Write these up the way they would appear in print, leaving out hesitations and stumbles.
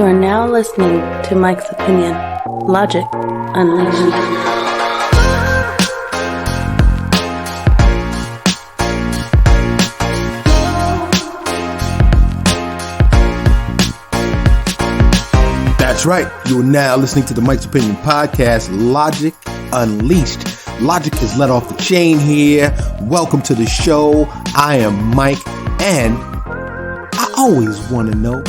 are now listening to Mike's Opinion, Logic Unleashed. That's right. You are now listening to the Mike's Opinion podcast, Logic Unleashed. Logic is let off the chain here. Welcome to the show. I am Mike, and I always want to know,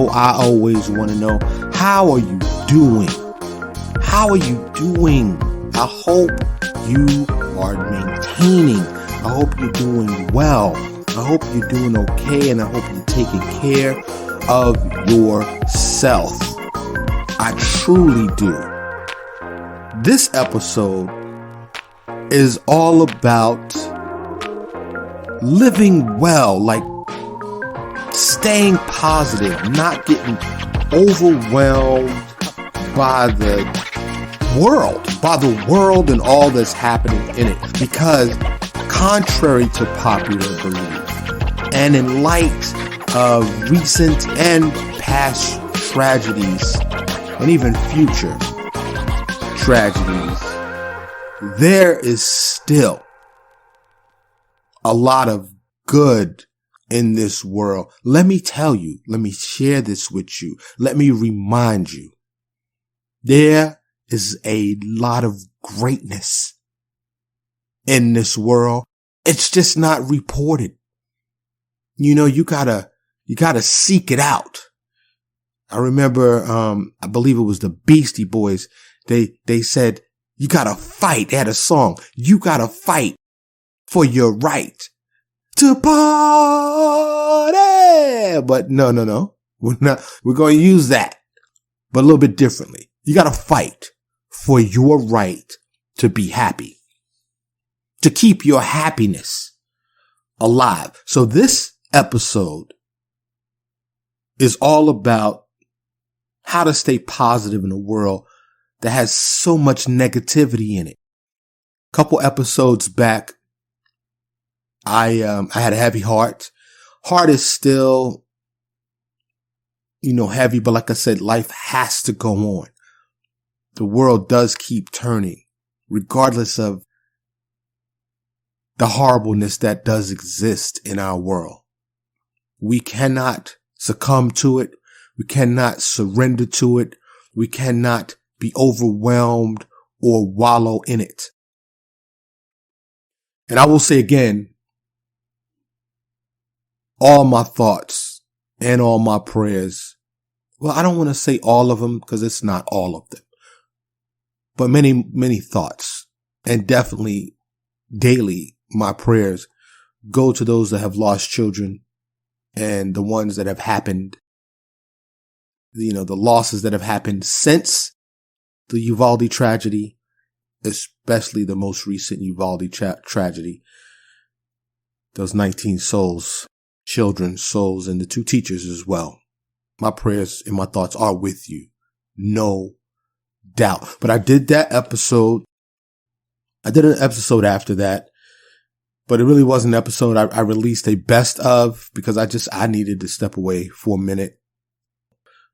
I always want to know, how are you doing? How are you doing? I hope you are maintaining. I hope you're doing well. I hope you're doing okay, and I hope you're taking care of yourself. I truly do. This episode is all about living well, like staying positive, not getting overwhelmed by the world and all that's happening in it. Because contrary to popular belief, and in light of recent and past tragedies, and even future tragedies, there is still a lot of good in this world. Let me tell you, let me share this with you. Let me remind you, there is a lot of greatness in this world. It's just not reported. You know, you gotta seek it out. I remember, I believe it was the Beastie Boys. They said, you gotta fight. They had a song. You gotta fight for your right to party. But no. We're going to use that, but a little bit differently. You gotta fight for your right to be happy, to keep your happiness alive. So this episode is all about how to stay positive in a world that has so much negativity in it. A couple episodes back, I had a heavy heart. Heart is still, heavy, but like I said, life has to go on. The world does keep turning, regardless of the horribleness that does exist in our world. We cannot succumb to it. We cannot surrender to it. We cannot be overwhelmed or wallow in it. And I will say again, all my thoughts and all my prayers, well, I don't want to say all of them because it's not all of them, but many, many thoughts, and definitely daily my prayers go to those that have lost children and the ones that have happened, the losses that have happened since the Uvalde tragedy, especially the most recent Uvalde tragedy. Those 19 souls, children's souls, and the 2 teachers as well. My prayers and my thoughts are with you. No doubt. But I did that episode. I did an episode after that, but it really wasn't an episode. I released a best of because I needed to step away for a minute.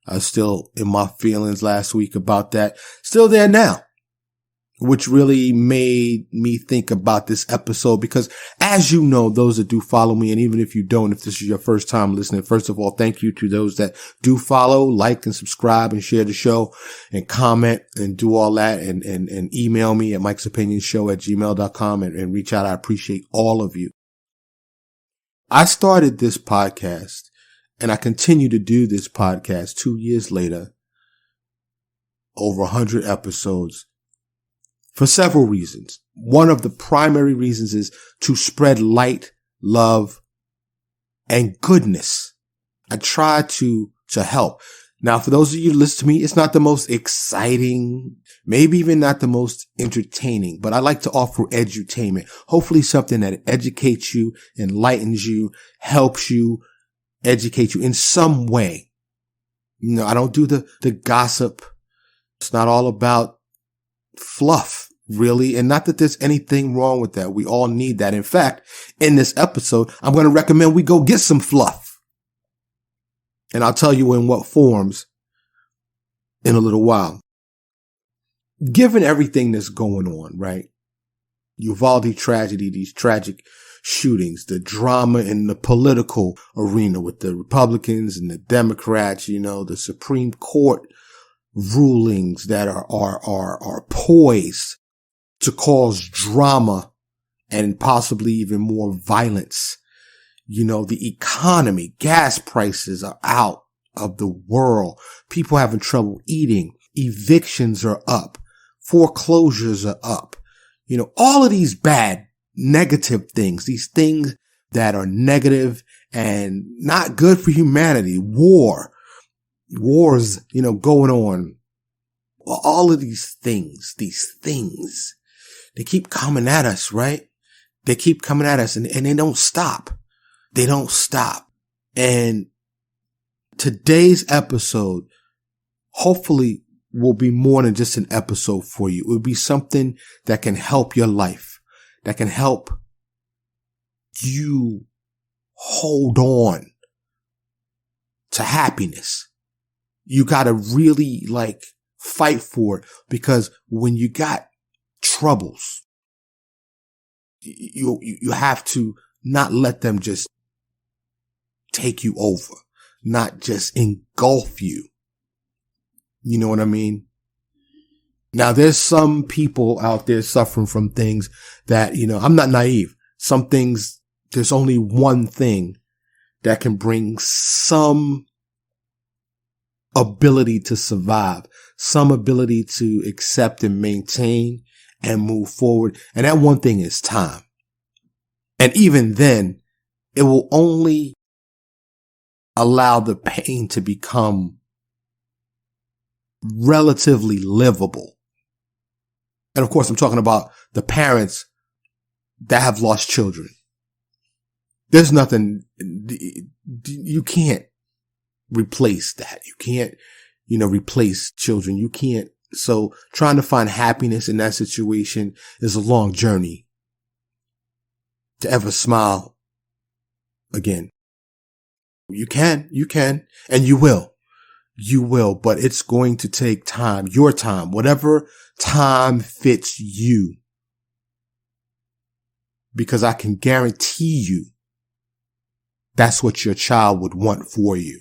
I was still in my feelings last week about that. Still there now, which really made me think about this episode because, as you know, those that do follow me, and even if you don't, if this is your first time listening, first of all, thank you to those that do follow, like and subscribe and share the show and comment and do all that and email me at mikesopinionshow@gmail.com and reach out. I appreciate all of you. I started this podcast and I continue to do this podcast 2 years later, over 100 episodes, for several reasons. One of the primary reasons is to spread light, love, and goodness. I try to help. Now, for those of you who listen to me, it's not the most exciting, maybe even not the most entertaining, but I like to offer edutainment. Hopefully something that educates you, enlightens you, helps you, educate you in some way. I don't do the gossip. It's not all about fluff, really. And not that there's anything wrong with that. We all need that. In fact, in this episode, I'm going to recommend we go get some fluff. And I'll tell you in what forms in a little while. Given everything that's going on, right? Uvalde tragedy, these tragic shootings, the drama in the political arena with the Republicans and the Democrats, the Supreme Court rulings that are poised to cause drama and possibly even more violence. The economy, gas prices are out of the world. People having trouble eating. Evictions are up. Foreclosures are up. All of these bad, negative things, these things that are negative and not good for humanity. Wars, going on. All of these things, they keep coming at us, right? They keep coming at us and they don't stop. They don't stop. And today's episode, hopefully, will be more than just an episode for you. It will be something that can help your life, that can help you hold on to happiness. You got to really fight for it, because when you got troubles, you have to not let them just take you over, not just engulf you. You know what I mean? Now, there's some people out there suffering from things that, I'm not naive. Some things, there's only one thing that can bring some ability to survive, some ability to accept and maintain and move forward. And that one thing is time. And even then, it will only allow the pain to become relatively livable. And of course, I'm talking about the parents that have lost children. There's nothing, you can't replace that. You can't, replace children. You can't. So trying to find happiness in that situation is a long journey to ever smile again. You can, and you will. You will, but it's going to take time, your time, whatever time fits you. Because I can guarantee you that's what your child would want for you.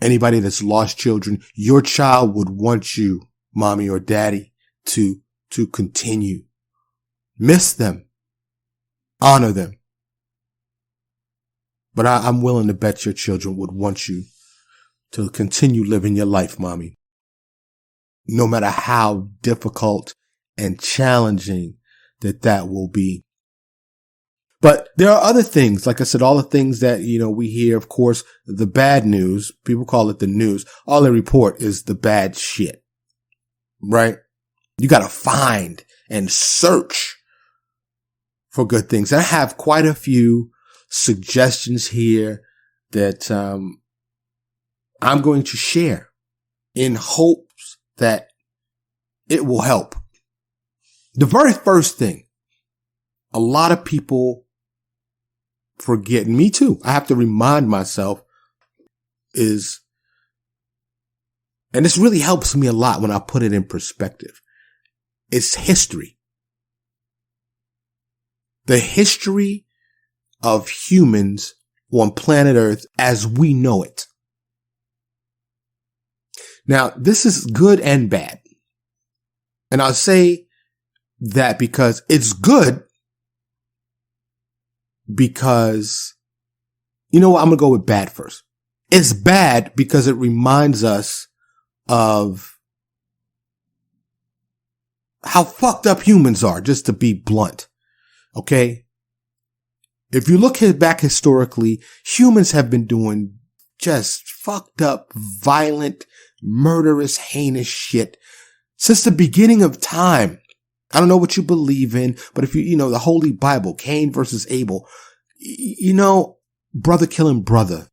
Anybody that's lost children, your child would want you, mommy or daddy, to continue. Miss them. Honor them. But I'm willing to bet your children would want you to continue living your life, mommy. No matter how difficult and challenging that will be. But there are other things, like I said, all the things that, we hear, of course, the bad news, people call it the news. All they report is the bad shit, right? You got to find and search for good things. And I have quite a few suggestions here that, I'm going to share in hopes that it will help. The very first thing a lot of people forget, and me too, I have to remind myself, is, and this really helps me a lot when I put it in perspective, it's history. The history of humans on planet Earth as we know it. Now, this is good and bad. And I'll say that because it's good, because, I'm going to go with bad first. It's bad because it reminds us of how fucked up humans are, just to be blunt. Okay? If you look back historically, humans have been doing just fucked up, violent, murderous, heinous shit since the beginning of time. I don't know what you believe in, but if the Holy Bible, Cain versus Abel, brother killing brother,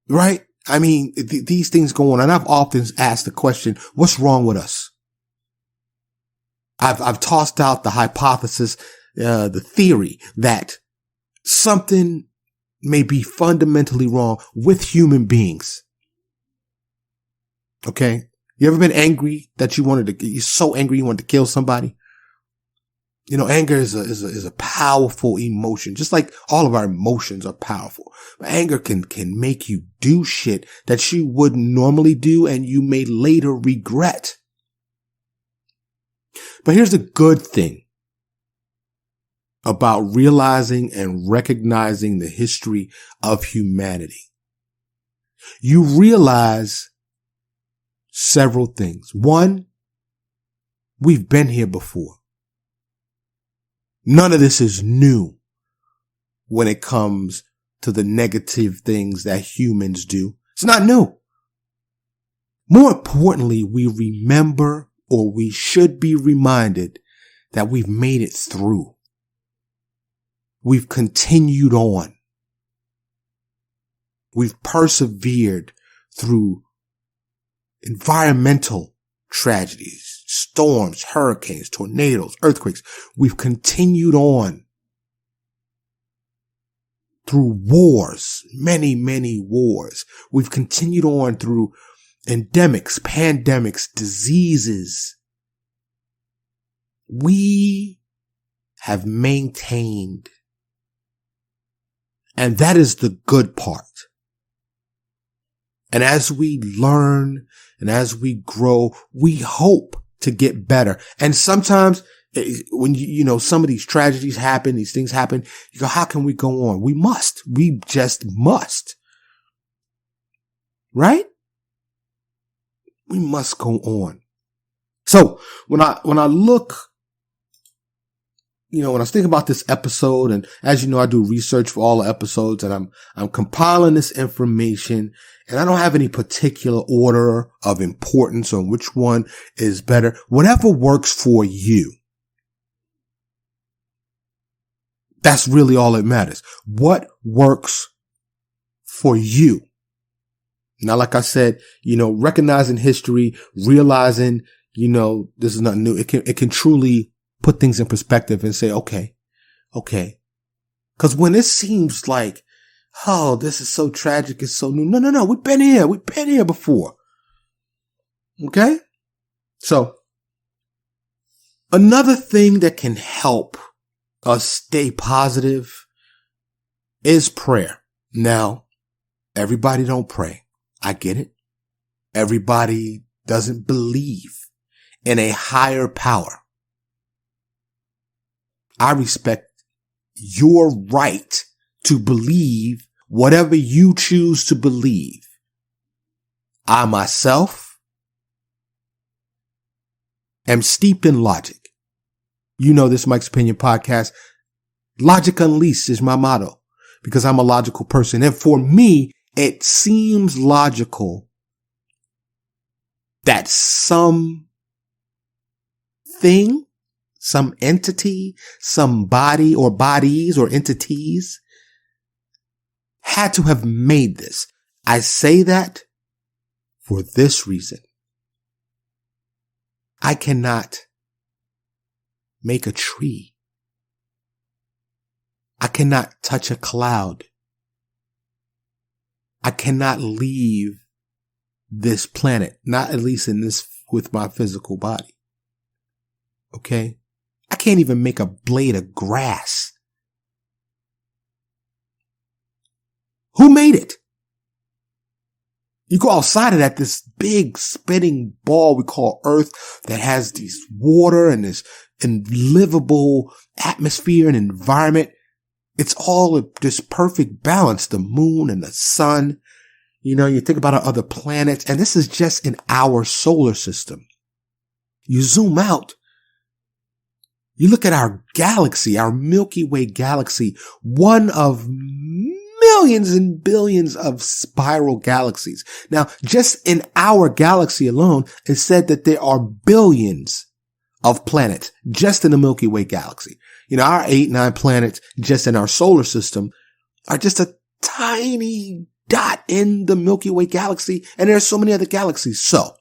right? I mean, these things go on, and I've often asked the question, what's wrong with us? I've tossed out the hypothesis, the theory that something may be fundamentally wrong with human beings. Okay. You ever been angry that you're so angry you wanted to kill somebody? You know, anger is a powerful emotion, just like all of our emotions are powerful. But anger can make you do shit that you wouldn't normally do and you may later regret. But here's the good thing about realizing and recognizing the history of humanity. You realize several things. One, we've been here before. None of this is new when it comes to the negative things that humans do. It's not new. More importantly, we remember, or we should be reminded, that we've made it through. We've continued on. We've persevered through environmental tragedies, storms, hurricanes, tornadoes, earthquakes. We've continued on through wars, many, many wars. We've continued on through endemics, pandemics, diseases. We have maintained. And that is the good part. And as we learn and as we grow, we hope to get better. And sometimes when some of these tragedies happen, these things happen, you go, how can we go on? We must. We just must. Right? We must go on. So when I look, when I was thinking about this episode, and as you know, I do research for all the episodes, and I'm compiling this information, and I don't have any particular order of importance on which one is better. Whatever works for you. That's really all that matters. What works for you? Now, like I said, recognizing history, realizing, this is nothing new. It can truly put things in perspective and say, okay. Cause when it seems like, oh, this is so tragic, it's so new. No. We've been here before. Okay. So another thing that can help us stay positive is prayer. Now, everybody don't pray. I get it. Everybody doesn't believe in a higher power. I respect your right to believe whatever you choose to believe. I myself am steeped in logic. This Mike's Opinion podcast. Logic Unleashed is my motto because I'm a logical person. And for me, it seems logical that some entity, somebody or bodies or entities had to have made this. I say that for this reason. I cannot make a tree. I cannot touch a cloud. I cannot leave this planet, not at least with my physical body. Okay? I can't even make a blade of grass. Who made it? You go outside of that, this big spinning ball we call Earth that has these water and this livable atmosphere and environment. It's all this perfect balance, the moon and the sun. You think about our other planets, and this is just in our solar system. You zoom out, you look at our galaxy, our Milky Way galaxy, one of millions and billions of spiral galaxies. Now, just in our galaxy alone, it's said that there are billions of planets just in the Milky Way galaxy. Our 8-9 planets just in our solar system are just a tiny dot in the Milky Way galaxy, and there are so many other galaxies. So,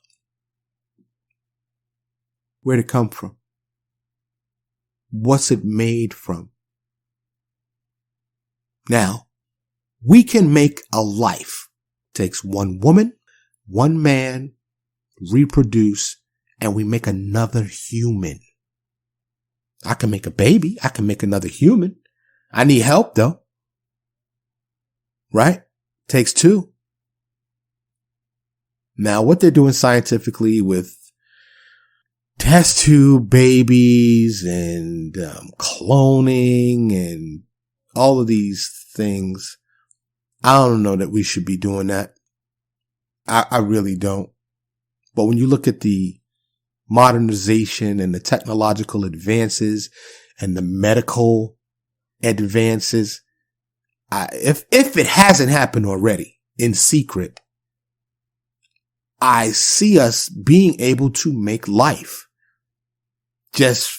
where'd it come from? What's it made from? Now, we can make a life. It takes one woman, one man, reproduce, and we make another human. I can make a baby. I can make another human. I need help though. Right? Takes two. Now, what they're doing scientifically with test tube babies and cloning and all of these things, I don't know that we should be doing that. I really don't. But when you look at the modernization and the technological advances and the medical advances, if it hasn't happened already in secret, I see us being able to make life just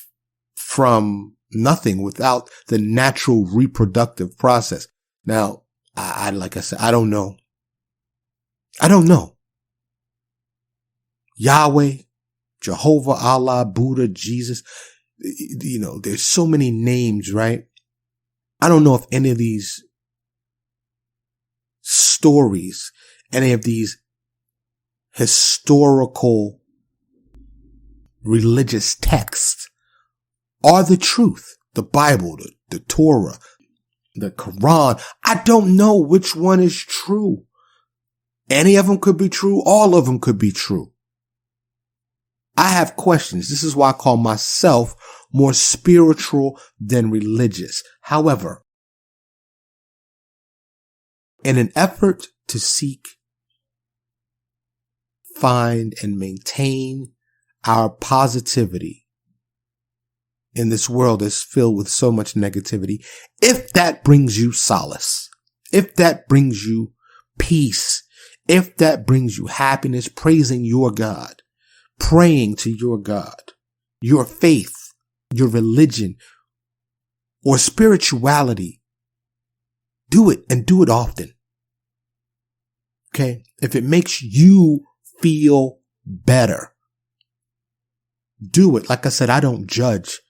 from nothing without the natural reproductive process. Now, like I said, I don't know. Yahweh, Jehovah, Allah, Buddha, Jesus, there's so many names, right? I don't know if any of these stories, any of these historical religious texts are the truth. The Bible, the Torah, the Quran. I don't know which one is true. Any of them could be true. All of them could be true. I have questions. This is why I call myself more spiritual than religious. However, in an effort to seek, find, and maintain our positivity in this world that's filled with so much negativity, if that brings you solace, if that brings you peace, if that brings you happiness, praising your God, praying to your God, your faith, your religion, or spirituality, do it, and do it often. Okay? If it makes you feel better, do it. Like I said, I don't judge.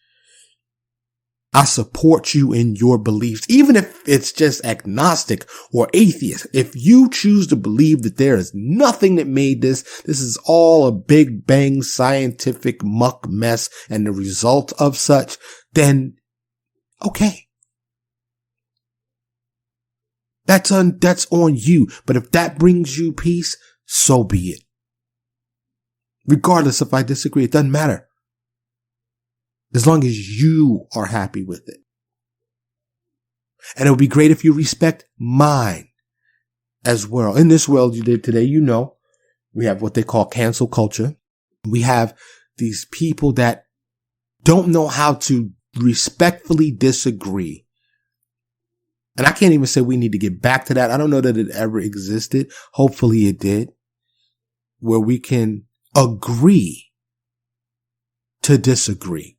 I support you in your beliefs, even if it's just agnostic or atheist. If you choose to believe that there is nothing that made this is all a big bang scientific muck mess and the result of such, then okay. That's on you. But if that brings you peace, so be it. Regardless if I disagree, it doesn't matter. As long as you are happy with it. And it would be great if you respect mine as well. In this world you live today, we have what they call cancel culture. We have these people that don't know how to respectfully disagree. And I can't even say we need to get back to that. I don't know that it ever existed. Hopefully it did. Where we can agree to disagree.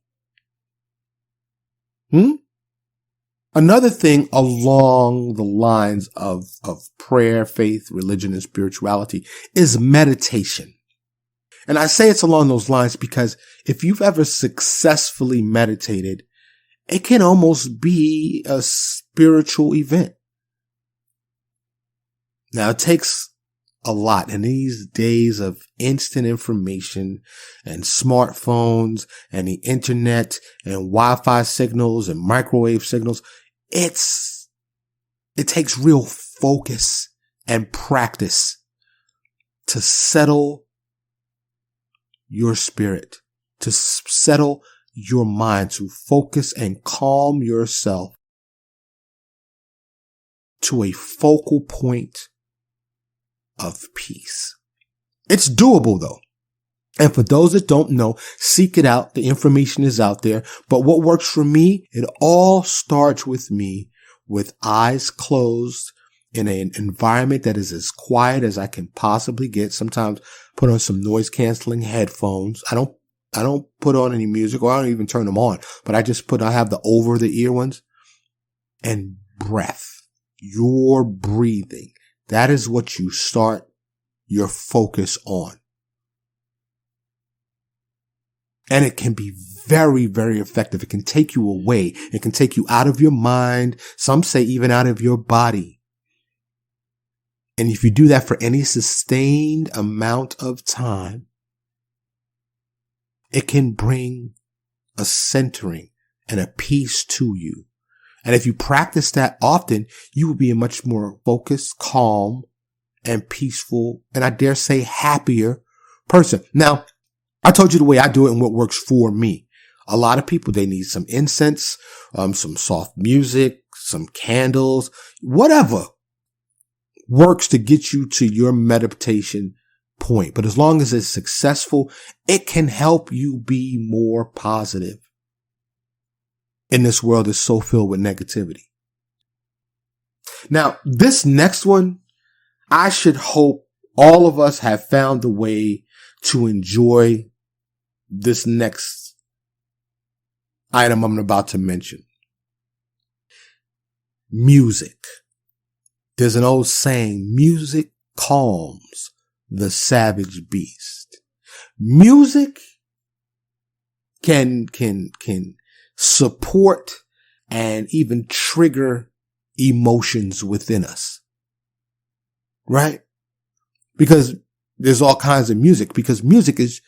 Another thing along the lines of prayer, faith, religion, and spirituality is meditation. And I say it's along those lines because if you've ever successfully meditated, it can almost be a spiritual event. Now, it takes a lot in these days of instant information and smartphones and the internet and Wi-Fi signals and microwave signals. It takes real focus and practice to settle your spirit, to settle your mind, to focus and calm yourself to a focal point of peace. It's doable though. And for those that don't know, seek it out. The information is out there. But what works for me, it all starts with me with eyes closed in an environment that is as quiet as I can possibly get. Sometimes put on some noise canceling headphones. I don't put on any music, or I don't even turn them on, but I have the over the ear ones. And breath, your breathing. That is what you start your focus on. And it can be very, very effective. It can take you away. It can take you out of your mind. Some say even out of your body. And if you do that for any sustained amount of time, it can bring a centering and a peace to you. And if you practice that often, you will be a much more focused, calm, and peaceful, and I dare say happier person. Now, I told you the way I do it and what works for me. A lot of people, they need some incense, some soft music, some candles, whatever works to get you to your meditation point. But as long as it's successful, it can help you be more positive in this world that's so filled with negativity. Now, this next one, I should hope all of us have found a way to enjoy this next item I'm about to mention. Music. There's an old saying, music calms the savage beast. Music can support and even trigger emotions within us. Right? Because there's all kinds of music, because music is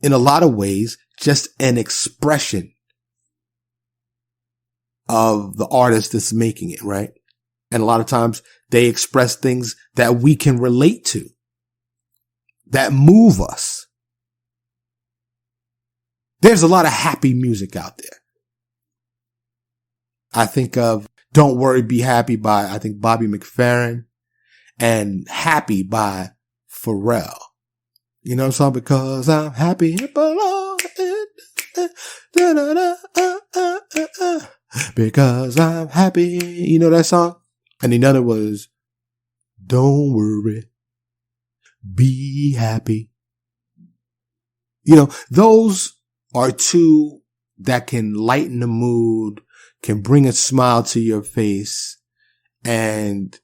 in a lot of ways just an expression of the artist that's making it, right? And a lot of times they express things that we can relate to, that move us. There's a lot of happy music out there. I think of Don't Worry, Be Happy by, I think, Bobby McFerrin, and Happy by Pharrell. You know what I'm saying? Because I'm happy and belong. Because I'm happy. You know that song? And the other was, Don't Worry, Be Happy. You know, those are two that can lighten the mood, can bring a smile to your face, and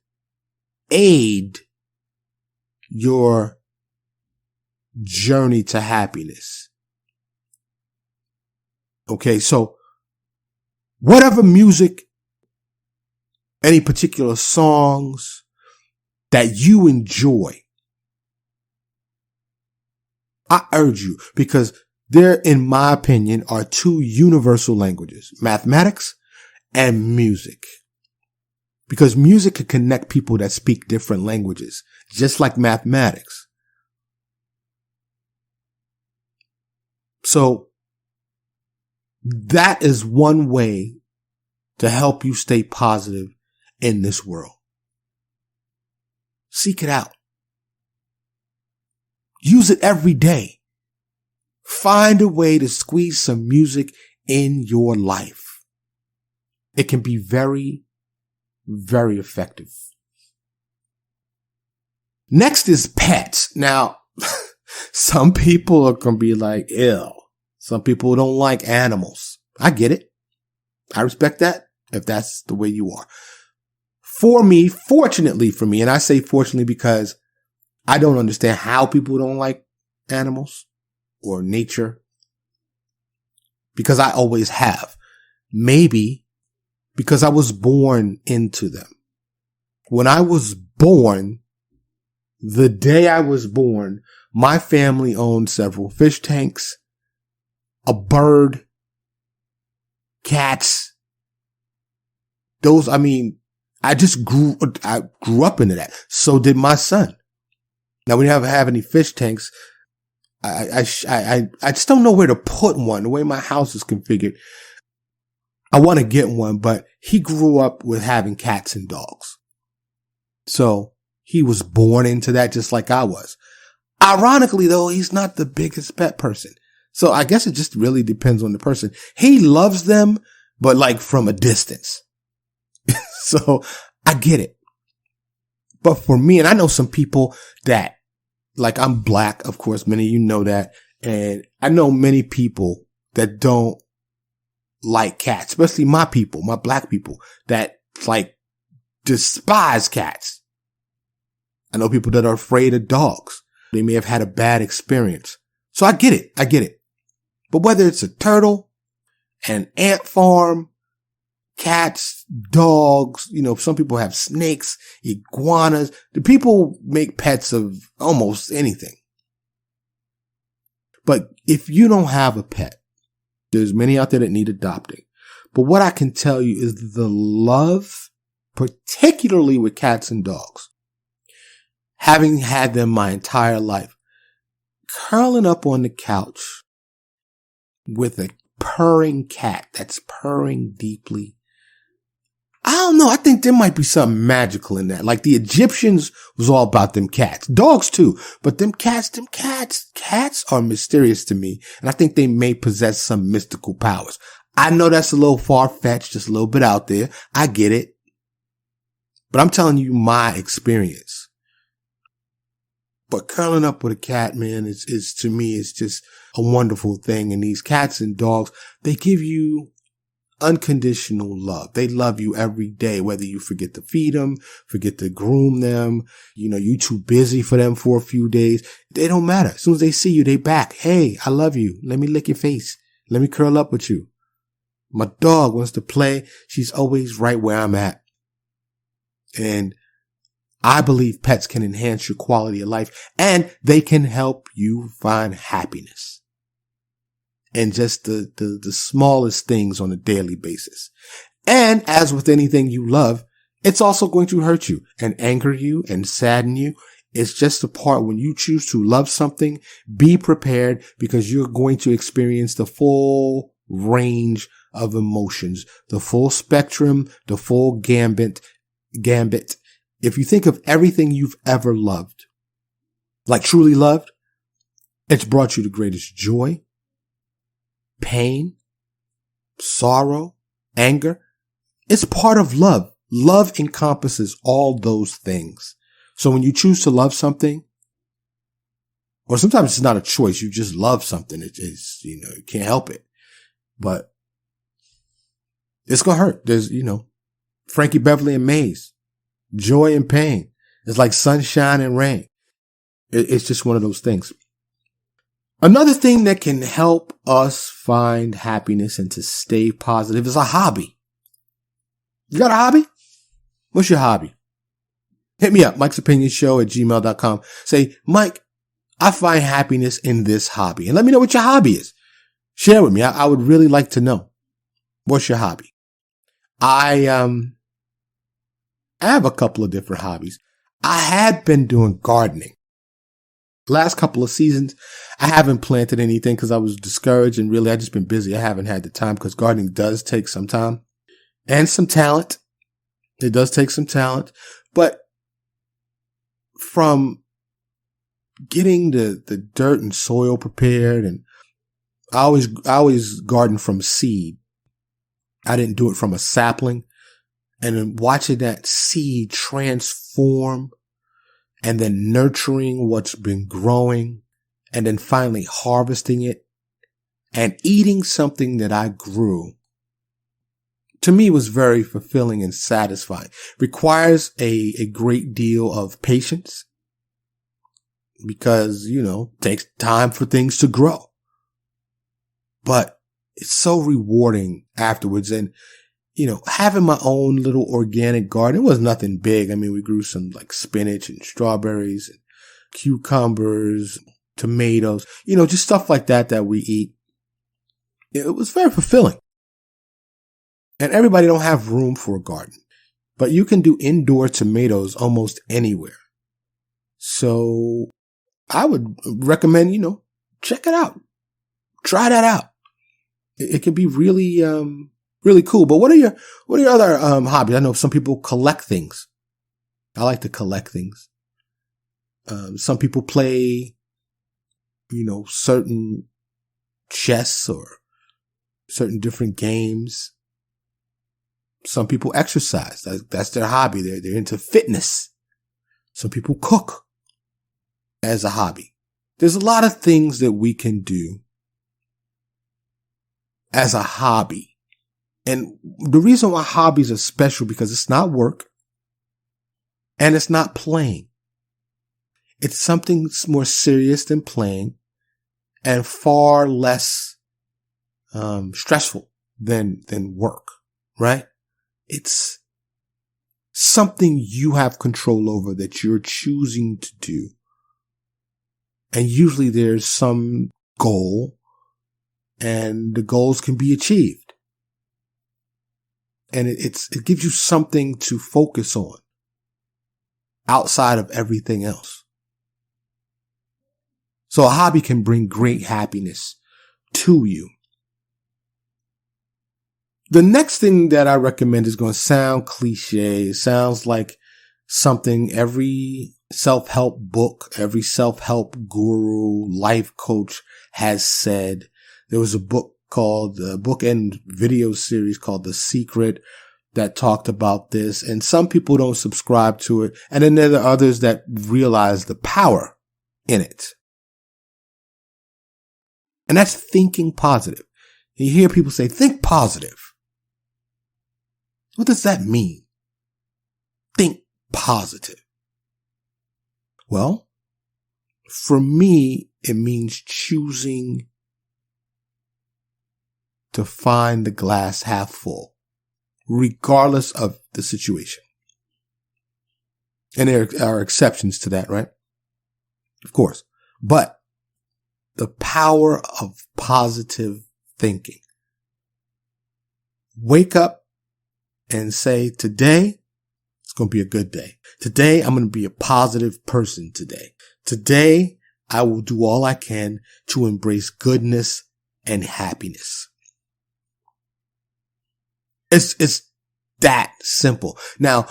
aid your journey to happiness. Okay, so whatever music, any particular songs that you enjoy, I urge you, because there, in my opinion, are two universal languages, mathematics and music. Because music can connect people that speak different languages, just like mathematics. So that is one way to help you stay positive in this world. Seek it out. Use it every day. Find a way to squeeze some music in your life. It can be very, very effective. Next is pets. Now, some people are going to be like, ew. Some people don't like animals. I get it. I respect that if that's the way you are. For me, fortunately for me, and I say fortunately because I don't understand how people don't like animals or nature, because I always have. Maybe because I was born into them. When I was born, the day I was born, my family owned several fish tanks, a bird, cats. I grew up into that. So did my son. Now we don't have any fish tanks. I just don't know where to put one. The way my house is configured, I want to get one, but he grew up with having cats and dogs. So he was born into that just like I was. Ironically though, he's not the biggest pet person. So I guess it just really depends on the person. He loves them, but like from a distance. So I get it. But for me, and I know some people that, like, I'm black, of course, many of you know that. And I know many people that don't like cats, especially my people, my black people, that like despise cats. I know people that are afraid of dogs. They may have had a bad experience. So I get it. I get it. But whether it's a turtle, an ant farm, cats, dogs, you know, some people have snakes, iguanas. The people make pets of almost anything. But if you don't have a pet, there's many out there that need adopting. But what I can tell you is the love, particularly with cats and dogs, having had them my entire life, curling up on the couch with a purring cat that's purring deeply. I don't know. I think there might be something magical in that. Like the Egyptians was all about them cats, dogs too, but cats are mysterious to me. And I think they may possess some mystical powers. I know that's a little far-fetched, just a little bit out there. I get it. But I'm telling you my experience. But curling up with a cat, man, is to me, it's just a wonderful thing. And these cats and dogs, they give you unconditional love. They love you every day, whether you forget to feed them, forget to groom them, you too busy for them for a few days. They don't matter. As soon as they see you, they back. Hey, I love you. Let me lick your face. Let me curl up with you. My dog wants to play. She's always right where I'm at. And I believe pets can enhance your quality of life, and they can help you find happiness. And just the smallest things on a daily basis. And as with anything you love, it's also going to hurt you and anger you and sadden you. It's just a part when you choose to love something, be prepared, because you're going to experience the full range of emotions, the full spectrum, the full gambit. If you think of everything you've ever loved, like truly loved, it's brought you the greatest joy, pain, sorrow, anger. It's part of love. Love encompasses all those things. So when you choose to love something, or sometimes it's not a choice, you just love something. It's you can't help it. But it's going to hurt. There's, Frankie Beverly and Maze, joy and pain. It's like sunshine and rain. It's just one of those things. Another thing that can help us find happiness and to stay positive is a hobby. You got a hobby? What's your hobby? Hit me up, mikesopinionshow@gmail.com. Say, Mike, I find happiness in this hobby. And let me know what your hobby is. Share with me. I would really like to know. What's your hobby? I have a couple of different hobbies. I had been doing gardening. Last couple of seasons, I haven't planted anything because I was discouraged, and really I just been busy. I haven't had the time because gardening does take some time and some talent. It does take some talent, but from getting the dirt and soil prepared, and I always garden from seed. I didn't do it from a sapling, and then watching that seed transform, and then nurturing what's been growing, and then finally harvesting it and eating something that I grew, to me was very fulfilling and satisfying. Requires a great deal of patience because, it takes time for things to grow. But it's so rewarding afterwards. And, having my own little organic garden, it was nothing big. I mean, we grew some like spinach and strawberries and cucumbers, tomatoes, just stuff like that we eat. It was very fulfilling. And everybody don't have room for a garden, but you can do indoor tomatoes almost anywhere. So I would recommend, check it out. Try that out. It can be really, really cool. But what are your other hobbies? I know some people collect things. I like to collect things. Some people play, certain chess or certain different games. Some people exercise. That's their hobby. They're into fitness. Some people cook as a hobby. There's a lot of things that we can do as a hobby. And the reason why hobbies are special, because it's not work and it's not playing. It's something more serious than playing and far less stressful than work, right? It's something you have control over that you're choosing to do. And usually there's some goal, and the goals can be achieved. And it gives you something to focus on outside of everything else. So a hobby can bring great happiness to you. The next thing that I recommend is going to sound cliche. It sounds like something every self-help book, every self-help guru, life coach has said. There was a book and video series called The Secret that talked about this. And some people don't subscribe to it. And then there are others that realize the power in it. And that's thinking positive. You hear people say, think positive. What does that mean? Think positive. Well, for me, it means choosing to find the glass half full, regardless of the situation. And there are exceptions to that, right? Of course. But the power of positive thinking. Wake up and say, today, it's going to be a good day. Today, I'm going to be a positive person today. Today, I will do all I can to embrace goodness and happiness. It's that simple. Now,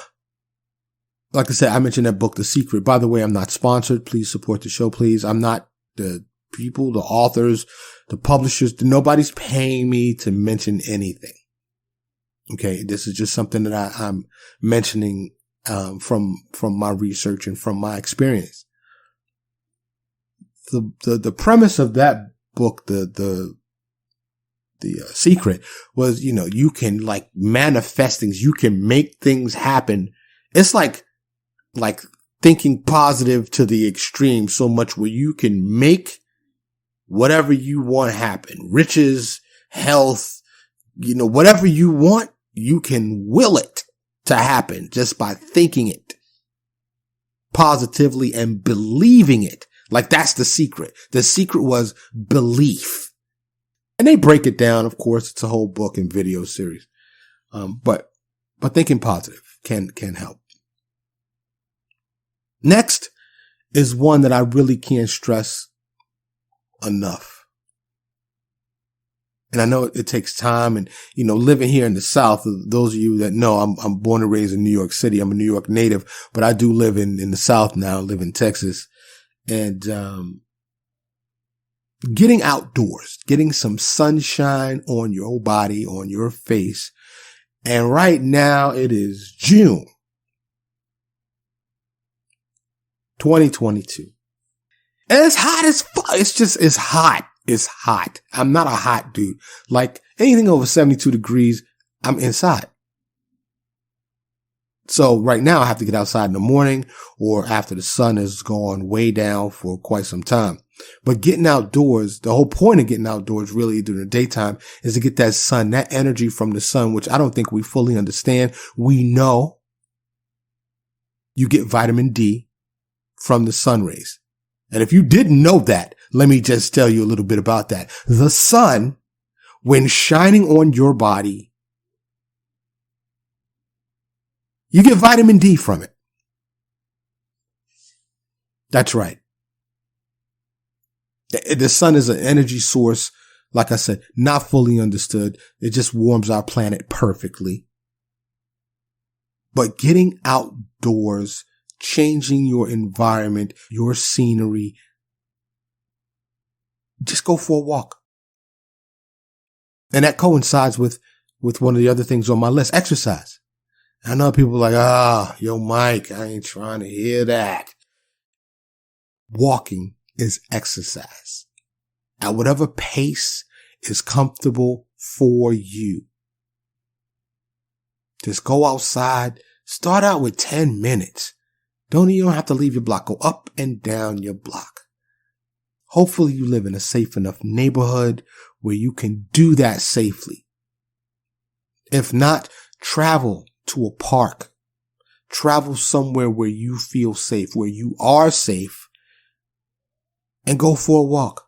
like I said, I mentioned that book, The Secret. By the way, I'm not sponsored. Please support the show, please. I'm not the people, the authors, the publishers. Nobody's paying me to mention anything. Okay. This is just something that I'm mentioning, from my research and from my experience. The premise of that book, the Secret was, you can like manifest things. You can make things happen. It's like thinking positive to the extreme so much where you can make whatever you want happen. Riches, health, whatever you want, you can will it to happen just by thinking it positively and believing it. Like that's the secret. The secret was belief. And they break it down. Of course, it's a whole book and video series. But thinking positive can help. Next is one that I really can't stress enough. And I know it takes time and, living here in the South, those of you that know, I'm born and raised in New York City. I'm a New York native, but I do live in the South now, live in Texas. And, getting outdoors, getting some sunshine on your body, on your face. And right now it is June 2022. And it's hot as fuck. It's hot. It's hot. I'm not a hot dude. Like anything over 72 degrees, I'm inside. So right now I have to get outside in the morning or after the sun has gone way down for quite some time. But getting outdoors, the whole point of getting outdoors really during the daytime is to get that sun, that energy from the sun, which I don't think we fully understand. We know you get vitamin D from the sun rays. And if you didn't know that, let me just tell you a little bit about that. The sun, when shining on your body, you get vitamin D from it. That's right. The sun is an energy source, like I said, not fully understood. It just warms our planet perfectly. But getting outdoors, changing your environment, your scenery, just go for a walk. And that coincides with one of the other things on my list, exercise. I know people are like, yo, Mike, I ain't trying to hear that. Walking is exercise at whatever pace is comfortable for you. Just go outside. Start out with 10 minutes. You don't have to leave your block. Go up and down your block. Hopefully you live in a safe enough neighborhood where you can do that safely. If not, travel to a park. Travel somewhere where you feel safe, where you are safe, and go for a walk.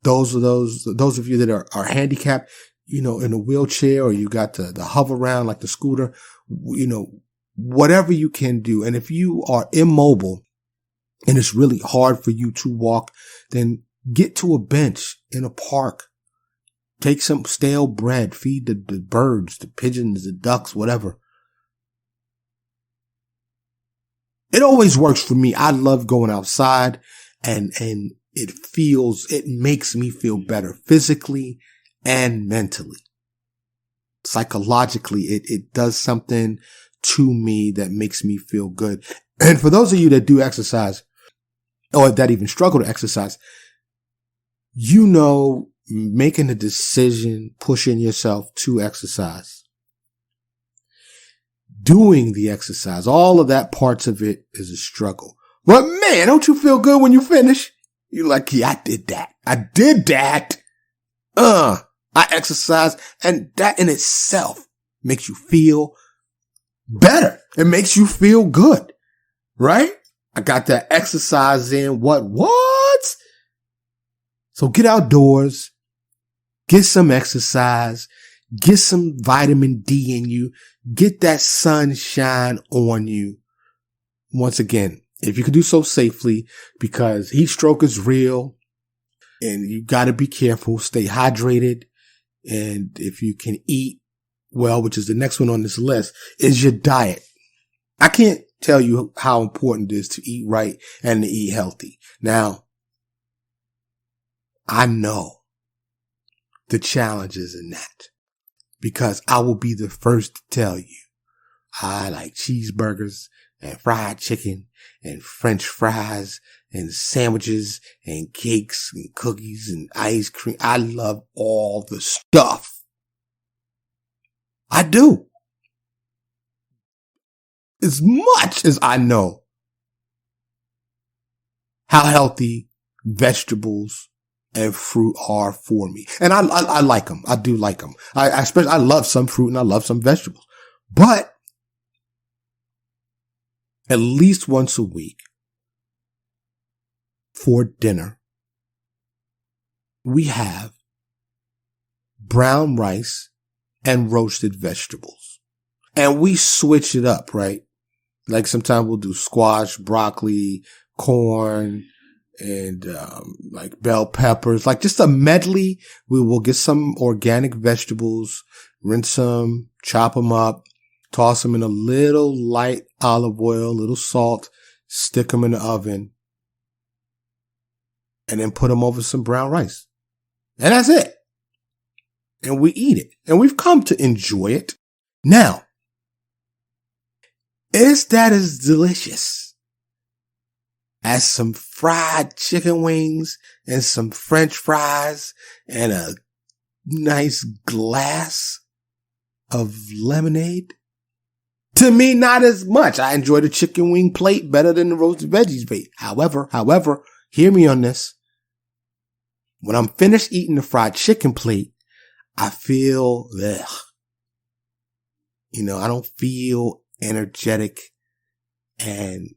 Those of you that are handicapped, in a wheelchair, or you got the hover around like the scooter, whatever you can do. And if you are immobile and it's really hard for you to walk, then get to a bench in a park. Take some stale bread, feed the birds, the pigeons, the ducks, whatever. It always works for me. I love going outside, and it makes me feel better physically and mentally. Psychologically, it does something to me that makes me feel good. And for those of you that do exercise, or that even struggle to exercise, making a decision, pushing yourself to exercise, doing the exercise, all of that parts of it is a struggle. But man, don't you feel good when you finish? You're like, yeah, I did that. I exercise, and that in itself makes you feel better. It makes you feel good, right? I got that exercise in. What? So get outdoors, get some exercise, get some vitamin D in you, get that sunshine on you. Once again, if you can do so safely, because heat stroke is real and you got to be careful, stay hydrated. And if you can eat well, which is the next one on this list, is your diet. I can't tell you how important it is to eat right and to eat healthy. Now, I know the challenges in that, because I will be the first to tell you I like cheeseburgers and fried chicken and French fries and sandwiches and cakes and cookies and ice cream. I love all the stuff. I do. As much as I know how healthy vegetables and fruit are for me. And I like them. I do like them. I love some fruit and I love some vegetables. But at least once a week for dinner, we have brown rice and roasted vegetables. And we switch it up, right? Like sometimes we'll do squash, broccoli, corn, and like bell peppers, like just a medley. We will get some organic vegetables, rinse them, chop them up, toss them in a little light olive oil, a little salt, stick them in the oven, and then put them over some brown rice. And that's it. And we eat it. And we've come to enjoy it. Now, is that as delicious as some fried chicken wings and some French fries and a nice glass of lemonade? To me, not as much. I enjoy the chicken wing plate better than the roasted veggies plate. However, hear me on this. When I'm finished eating the fried chicken plate, I feel, I don't feel energetic and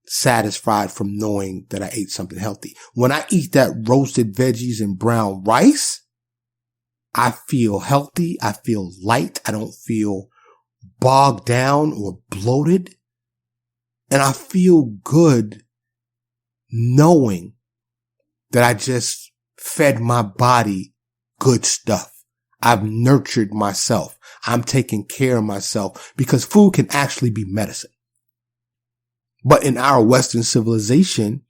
satisfied from knowing that I ate something healthy. When I eat that roasted veggies and brown rice, I feel healthy. I feel light. I don't feel bogged down or bloated. And I feel good knowing that I just fed my body good stuff. I've nurtured myself. I'm taking care of myself, because food can actually be medicine. But in our Western civilization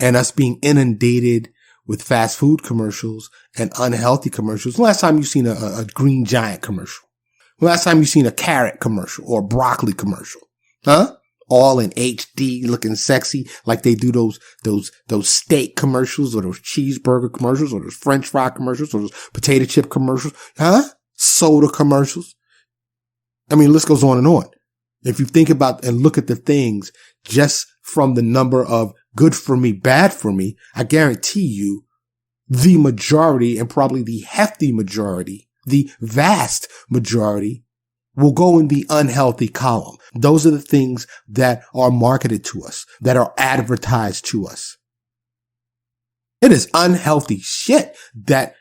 and us being inundated with fast food commercials and unhealthy commercials, last time you seen a Green Giant commercial? Last time you seen a carrot commercial or a broccoli commercial? Huh? All in HD, looking sexy, like they do those steak commercials, or those cheeseburger commercials, or those French fry commercials, or those potato chip commercials, huh? Soda commercials. I mean, the list goes on and on. If you think about and look at the things just from the number of good for me, bad for me, I guarantee you the majority, and probably the hefty majority, the vast majority, will go in the unhealthy column. Those are the things that are marketed to us, that are advertised to us. It is unhealthy shit that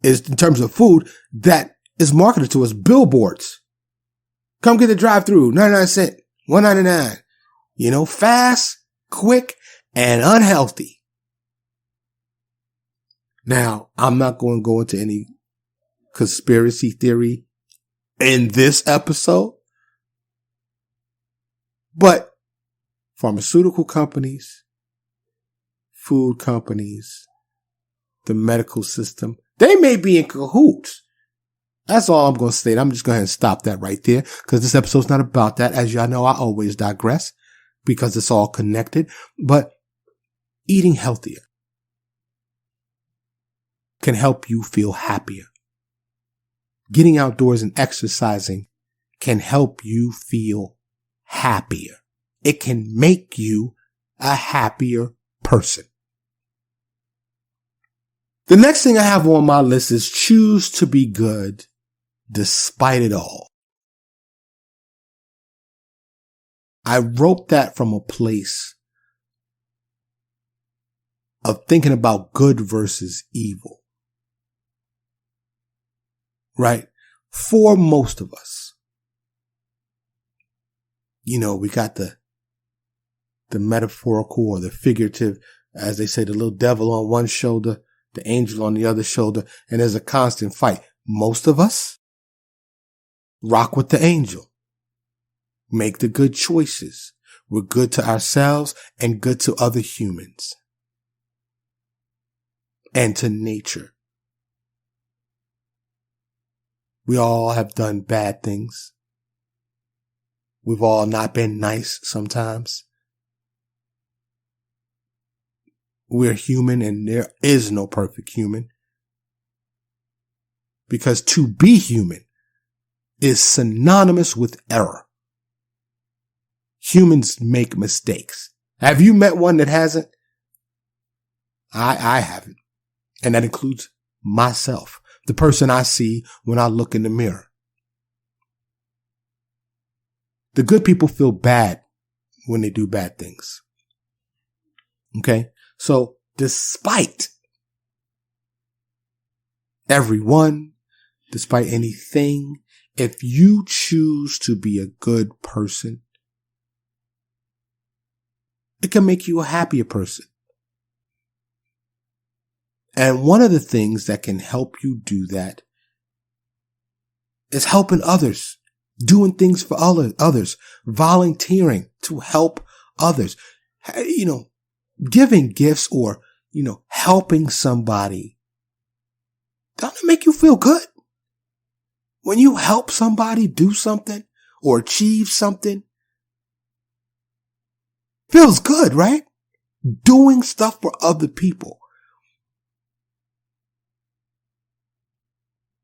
is, in terms of food, that is marketed to us. Billboards. Come get the drive-through, 99 cents, $1.99. Fast, quick, and unhealthy. Now, I'm not going to go into any conspiracy theory in this episode, but pharmaceutical companies, food companies, the medical system, they may be in cahoots. That's all I'm going to state. I'm just going to stop that right there because this episode's not about that. As y'all know, I always digress because it's all connected. But eating healthier can help you feel happier. Getting outdoors and exercising can help you feel happier. It can make you a happier person. The next thing I have on my list is choose to be good despite it all. I wrote that from a place of thinking about good versus evil. Right? For most of us. We got the metaphorical or the figurative, as they say, the little devil on one shoulder, the angel on the other shoulder, and there's a constant fight. Most of us rock with the angel. Make the good choices. We're good to ourselves and good to other humans. And to nature. We all have done bad things. We've all not been nice sometimes. We're human and there is no perfect human. Because to be human is synonymous with error. Humans make mistakes. Have you met one that hasn't? I haven't. And that includes myself, the person I see when I look in the mirror. The good people feel bad when they do bad things. Okay? So despite everyone, despite anything, if you choose to be a good person, it can make you a happier person. And one of the things that can help you do that is helping others, doing things for others, volunteering to help others, giving gifts or, helping somebody. Doesn't it make you feel good? When you help somebody do something or achieve something, feels good, right? Doing stuff for other people.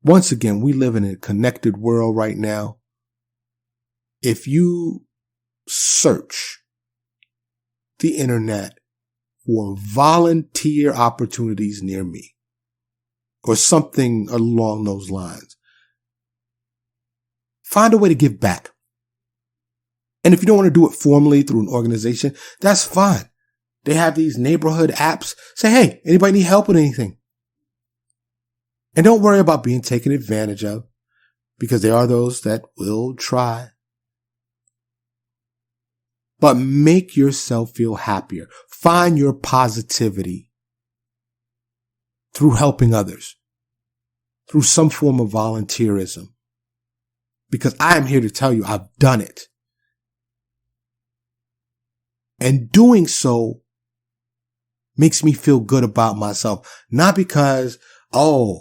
Once again, we live in a connected world right now. If you search the internet for volunteer opportunities near me or something along those lines, find a way to give back. And if you don't want to do it formally through an organization, that's fine. They have these neighborhood apps. Say, hey, anybody need help with anything? And don't worry about being taken advantage of, because there are those that will try. But make yourself feel happier. Find your positivity through helping others, through some form of volunteerism. Because I am here to tell you I've done it. And doing so makes me feel good about myself. Not because, I'm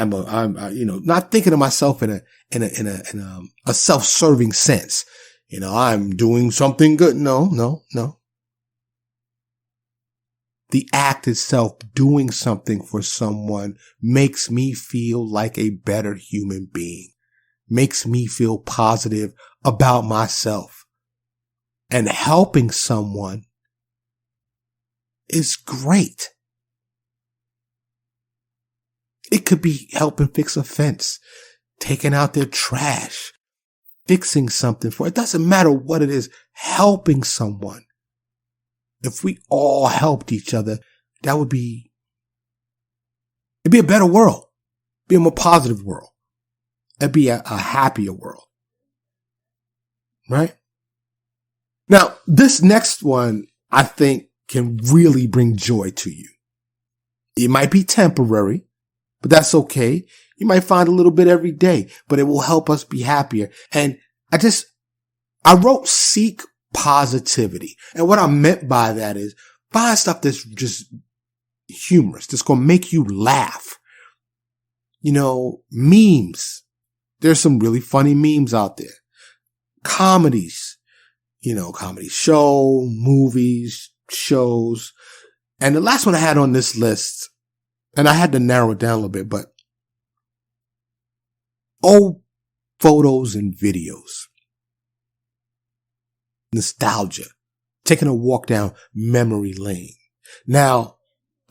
not thinking of myself in a self-serving sense. I'm doing something good. No. The act itself, doing something for someone, makes me feel like a better human being. Makes me feel positive about myself. And helping someone is great. It could be helping fix a fence, taking out their trash, fixing something it doesn't matter what it is, helping someone if we all helped each other, it'd be a better world. It'd be a more positive world. It'd be a happier world. Right? Now, this next one, I think, can really bring joy to you. It might be temporary, but that's okay. You might find a little bit every day, but it will help us be happier. And I wrote seek positivity. And what I meant by that is find stuff that's just humorous, that's going to make you laugh. Memes. There's some really funny memes out there. Comedies, comedy movies, shows. And the last one I had on this list, and I had to narrow it down a little bit, but old photos and videos. Nostalgia. Taking a walk down memory lane. Now,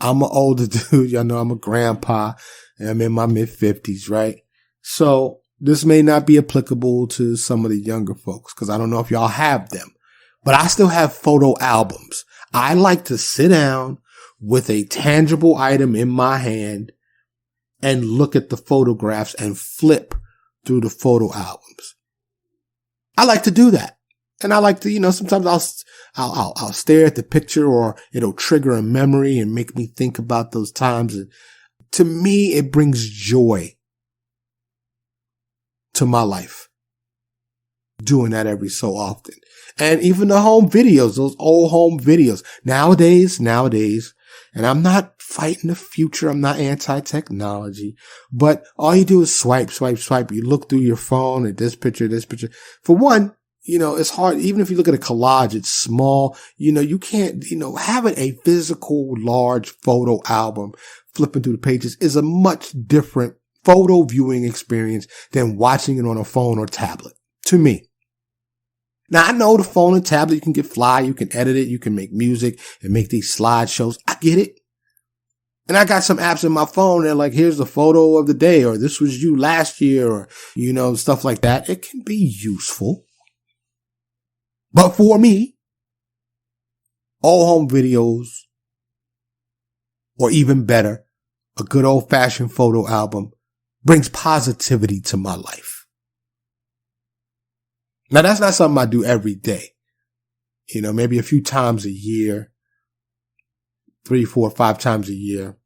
I'm an older dude. Y'all know I'm a grandpa and I'm in my mid-50s, right? So this may not be applicable to some of the younger folks because I don't know if y'all have them, but I still have photo albums. I like to sit down with a tangible item in my hand and look at the photographs and flip through the photo albums. I like to do that. And I like to, sometimes I'll stare at the picture or it'll trigger a memory and make me think about those times. And to me, it brings joy to my life. Doing that every so often. And even the home videos, those old home videos. Nowadays, and I'm not fighting the future. I'm not anti-technology, but all you do is swipe. You look through your phone at this picture. For one, it's hard. Even if you look at a collage, it's small. You can't, having a physical large photo album, flipping through the pages is a much different photo viewing experience than watching it on a phone or tablet to me. Now, I know the phone and tablet, you can get fly, you can edit it, you can make music and make these slideshows. I get it. And I got some apps in my phone that like, here's the photo of the day, or this was you last year, or, stuff like that. It can be useful. But for me, all home videos, or even better, a good old fashioned photo album brings positivity to my life. Now, that's not something I do every day. Maybe a few times a year, 3, 4, 5 times a year,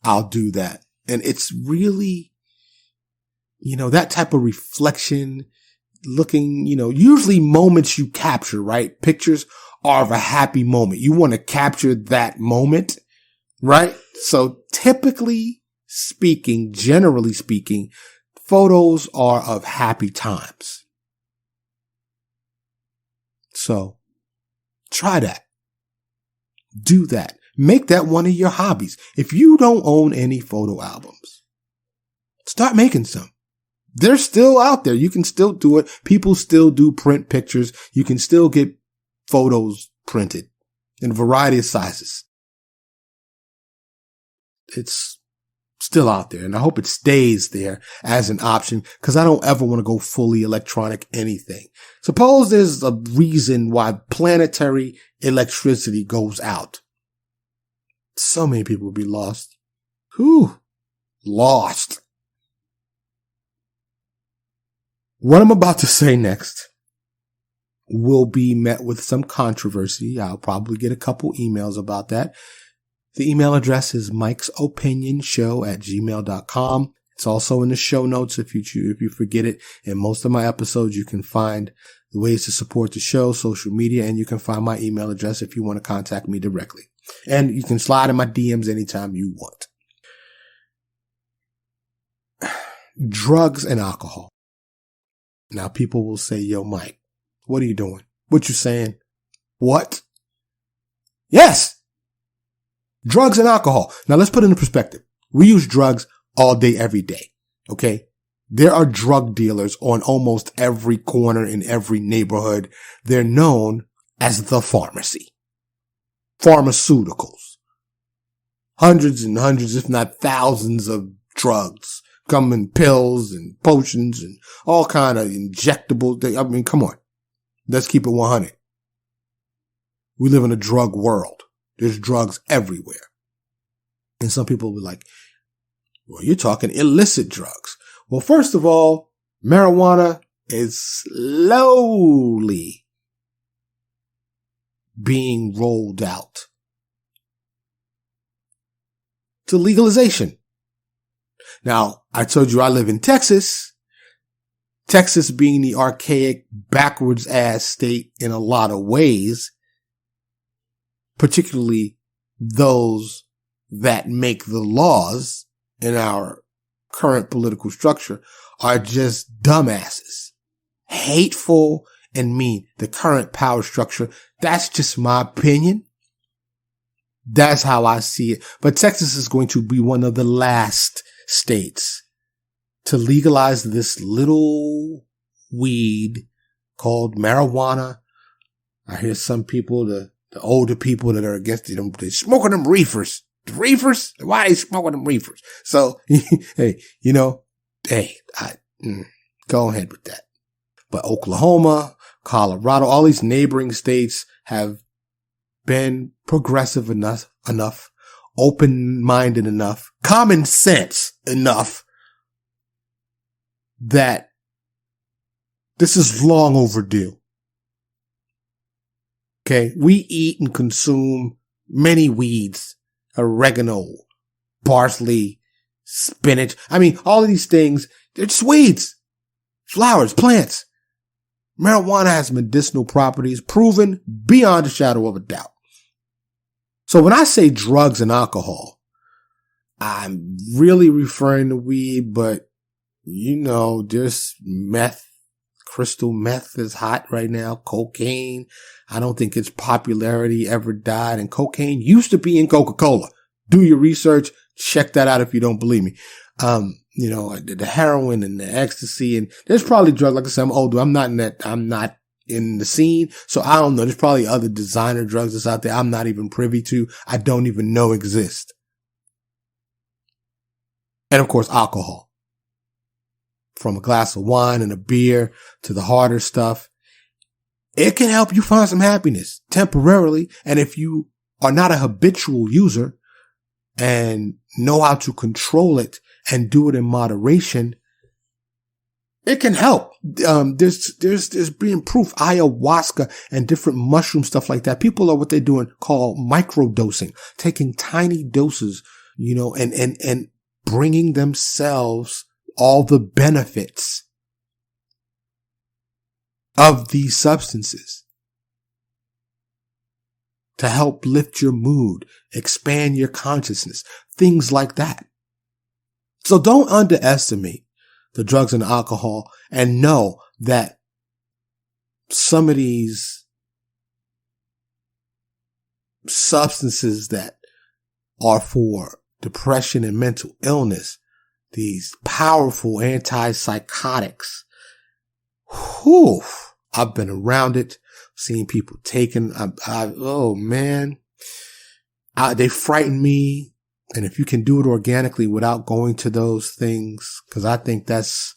I'll do that. And it's really, that type of reflection, looking, usually moments you capture, right? Pictures are of a happy moment. You want to capture that moment, right? So typically speaking, generally speaking, photos are of happy times. So try that. Do that. Make that one of your hobbies. If you don't own any photo albums, start making some. They're still out there. You can still do it. People still do print pictures. You can still get photos printed in a variety of sizes. It's still out there, and I hope it stays there as an option because I don't ever want to go fully electronic anything. Suppose there's a reason why planetary electricity goes out. So many people would be lost. Lost. What I'm about to say next will be met with some controversy. I'll probably get a couple emails about that. The email address is mikesopinionshow@gmail.com. It's also in the show notes if you forget it. In most of my episodes, you can find the ways to support the show, social media, and you can find my email address if you want to contact me directly. And you can slide in my DMs anytime you want. Drugs and alcohol. Now people will say, yo, Mike, what are you doing? What you saying? What? Yes. Drugs and alcohol. Now let's put it in perspective. We use drugs all day, every day. Okay. There are drug dealers on almost every corner in every neighborhood. They're known as the pharmacy. Pharmaceuticals. Hundreds and hundreds, if not thousands of drugs come in pills and potions and all kind of injectable things. I mean, come on. Let's keep it 100. We live in a drug world. There's drugs everywhere. And some people will be like, well, you're talking illicit drugs. Well, first of all, marijuana is slowly being rolled out to legalization. Now, I told you I live in Texas. Texas being the archaic, backwards ass state in a lot of ways, particularly those that make the laws in our current political structure are just dumbasses, hateful and mean. The current power structure, that's just my opinion. That's how I see it. But Texas is going to be one of the last states to legalize this little weed called marijuana. I hear some people, the older people that are against it, they're smoking them reefers. The reefers? Why are they smoking them reefers? So, hey, go ahead with that. But Oklahoma, Colorado, all these neighboring states have been progressive enough, open-minded enough, common sense enough that this is long overdue. Okay. We eat and consume many weeds, oregano, parsley, spinach. I mean, all of these things, they're just weeds, flowers, plants. Marijuana has medicinal properties proven beyond a shadow of a doubt. So when I say drugs and alcohol, I'm really referring to weed, but there's meth. Crystal meth is hot right now. Cocaine. I don't think its popularity ever died. And cocaine used to be in Coca-Cola. Do your research. Check that out if you don't believe me. The heroin and the ecstasy, and there's probably drugs. Like I said, I'm older. I'm not in the scene. So I don't know. There's probably other designer drugs that's out there I'm not even privy to. I don't even know exist. And of course, alcohol. From a glass of wine and a beer to the harder stuff. It can help you find some happiness temporarily. And if you are not a habitual user and know how to control it and do it in moderation, it can help. There's being proof, ayahuasca and different mushroom stuff like that. People are what they're doing called microdosing, taking tiny doses, and bringing themselves all the benefits of these substances to help lift your mood, expand your consciousness, things like that. So don't underestimate the drugs and alcohol, and know that some of these substances that are for depression and mental illness, these powerful antipsychotics, I've been around it, seen people taken. They frighten me. And if you can do it organically without going to those things, because I think that's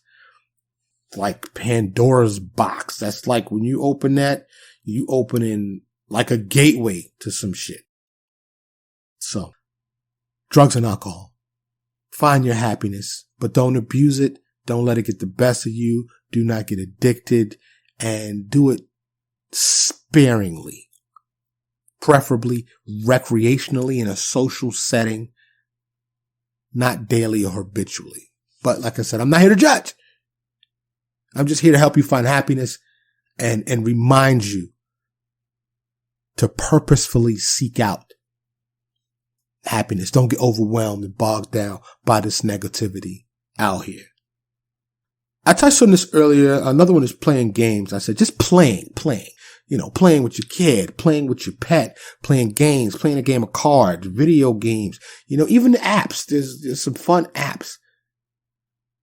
like Pandora's box. That's like when you open that, you open in like a gateway to some shit. So, drugs and alcohol. Find your happiness, but don't abuse it. Don't let it get the best of you. Do not get addicted, and do it sparingly, preferably recreationally in a social setting, not daily or habitually. But like I said, I'm not here to judge. I'm just here to help you find happiness and remind you to purposefully seek out happiness. Don't get overwhelmed and bogged down by this negativity out here. I touched on this earlier. Another one is playing games. I said just playing, playing with your kid, playing with your pet, playing games, playing a game of cards, video games, even the apps. There's some fun apps.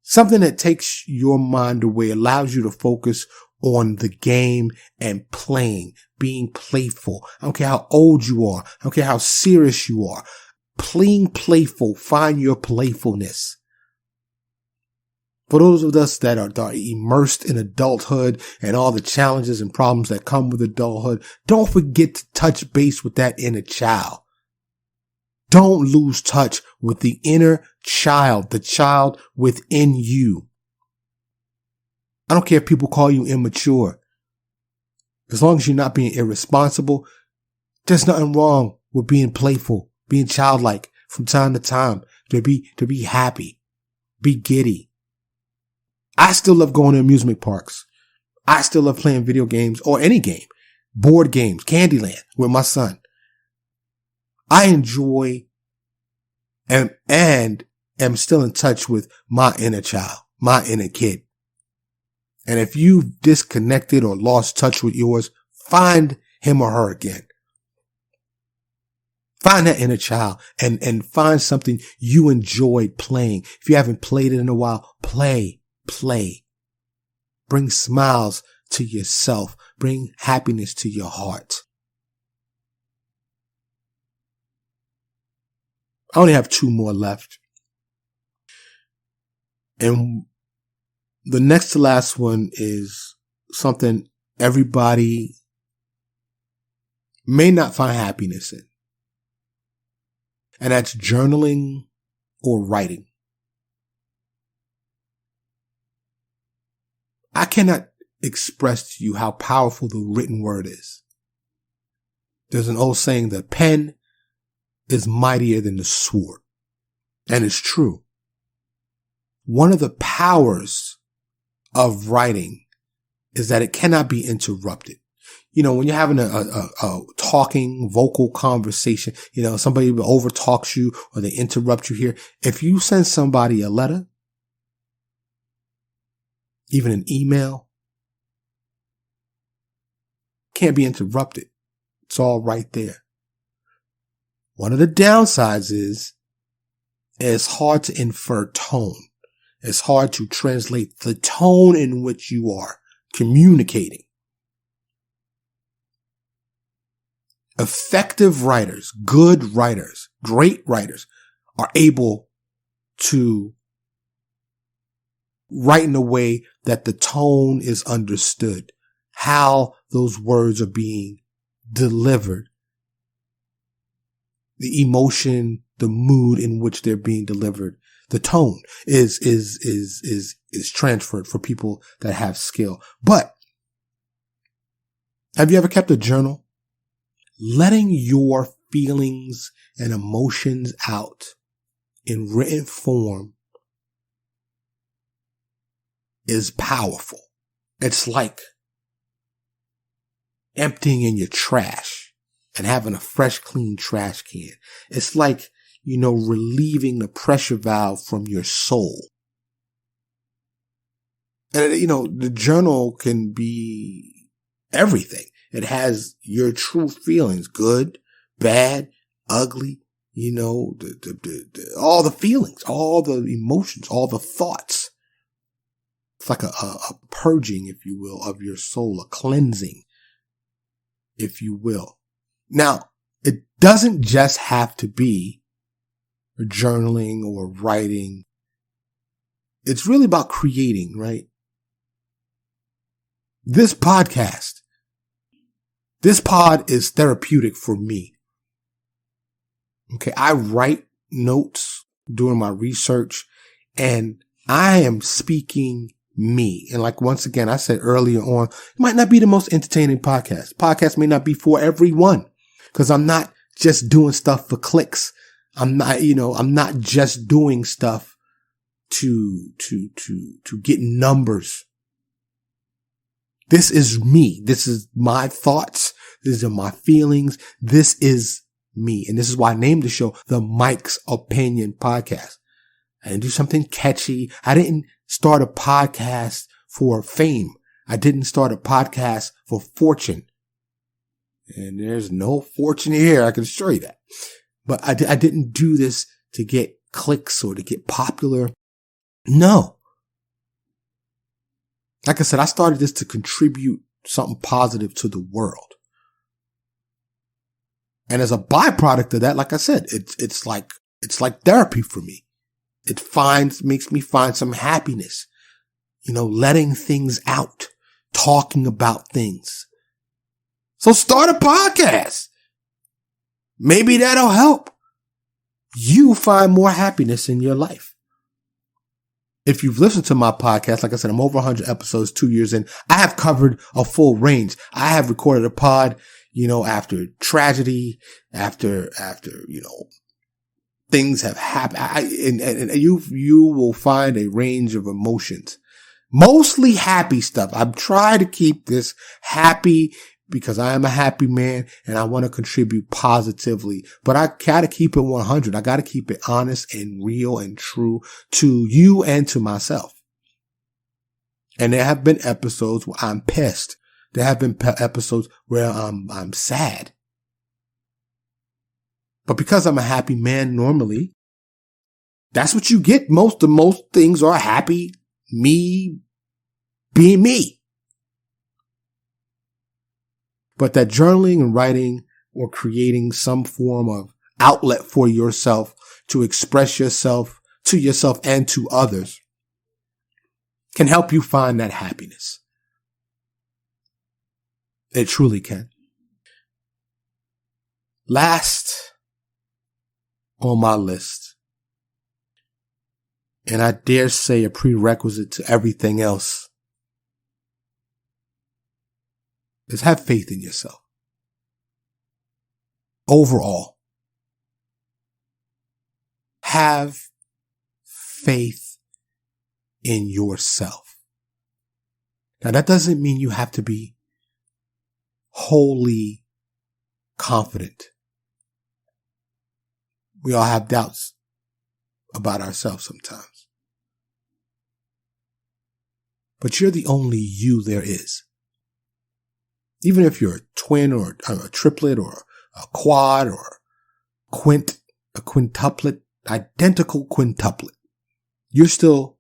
Something that takes your mind away, allows you to focus on the game and playing, being playful. I don't care how old you are. I don't care how serious you are. Playing playful. Find your playfulness. For those of us that are immersed in adulthood and all the challenges and problems that come with adulthood, don't forget to touch base with that inner child. Don't lose touch with the inner child, the child within you. I don't care if people call you immature. As long as you're not being irresponsible, there's nothing wrong with being playful, being childlike from time to time, to be happy, be giddy. I still love going to amusement parks. I still love playing video games or any game, board games, Candyland with my son. I enjoy and am still in touch with my inner child, my inner kid. And if you've disconnected or lost touch with yours, find him or her again. Find that inner child and find something you enjoyed playing. If you haven't played it in a while, play. Bring smiles to yourself. Bring happiness to your heart. I only have 2 more left. And the next to last one is something everybody may not find happiness in. And that's journaling or writing. I cannot express to you how powerful the written word is. There's an old saying, the pen is mightier than the sword. And it's true. One of the powers of writing is that it cannot be interrupted. You know, when you're having a talking, vocal conversation, you know, somebody over talks you or they interrupt you here. If you send somebody a letter, even an email, can't be interrupted. It's all right there. One of the downsides is it's hard to infer tone. It's hard to translate the tone in which you are communicating. Effective writers, good writers, great writers are able to write in a way that the tone is understood, how those words are being delivered, the emotion, the mood in which they're being delivered. The tone is transferred for people that have skill. But have you ever kept a journal? Letting your feelings and emotions out in written form is powerful. It's like emptying in your trash and having a fresh, clean trash can. It's like, you know, relieving the pressure valve from your soul. And, you know, the journal can be everything. It has your true feelings, good, bad, ugly, you know, all the feelings, all the emotions, all the thoughts. It's like a purging, if you will, of your soul, a cleansing, if you will. Now, it doesn't just have to be journaling or writing. It's really about creating, right? This pod is therapeutic for me. Okay. I write notes during my research and I am speaking me. And like, once again, I said earlier on, it might not be the most entertaining podcast. Podcast may not be for everyone because I'm not just doing stuff for clicks. I'm not just doing stuff to get numbers. This is me. This is my thoughts. These are my feelings. This is me. And this is why I named the show the Mike's Opinion Podcast. I didn't do something catchy. I didn't start a podcast for fame. I didn't start a podcast for fortune. And there's no fortune here. I can assure you that. But I didn't do this to get clicks or to get popular. No. Like I said, I started this to contribute something positive to the world. And as a byproduct of that, like I said, it's like therapy for me. It makes me find some happiness. letting things out, talking about things. So start a podcast. Maybe that'll help you find more happiness in your life. If you've listened to my podcast, like I said, I'm over 100 episodes, 2 years in. I have covered a full range. I have recorded a pod, after tragedy, after things have happened. And you will find a range of emotions, mostly happy stuff. I'm trying to keep this happy because I am a happy man and I want to contribute positively, but I gotta keep it 100. I gotta keep it honest and real and true to you and to myself. And there have been episodes where I'm pissed. There have been episodes where I'm sad. But because I'm a happy man normally, that's what you get. Most things are happy, me being me. But that journaling and writing or creating some form of outlet for yourself to express yourself to yourself and to others can help you find that happiness. It truly can. Last on my list, and I dare say a prerequisite to everything else, is have faith in yourself. Overall, have faith in yourself. Now, that doesn't mean you have to be wholly confident. We all have doubts about ourselves sometimes. But you're the only you there is. Even if you're a twin or a triplet or a quad or a quintuplet, identical quintuplet, you're still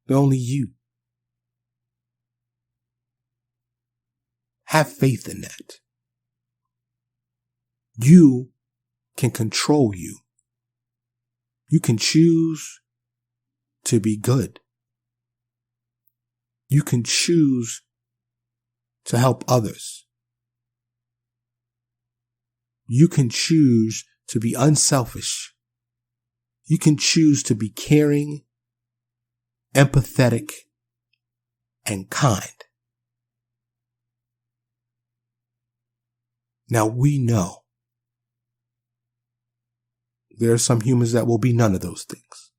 the only you. Have faith in that. You can control you. You can choose to be good. You can choose to help others. You can choose to be unselfish. You can choose to be caring, empathetic, and kind. Now we know there are some humans that will be none of those things.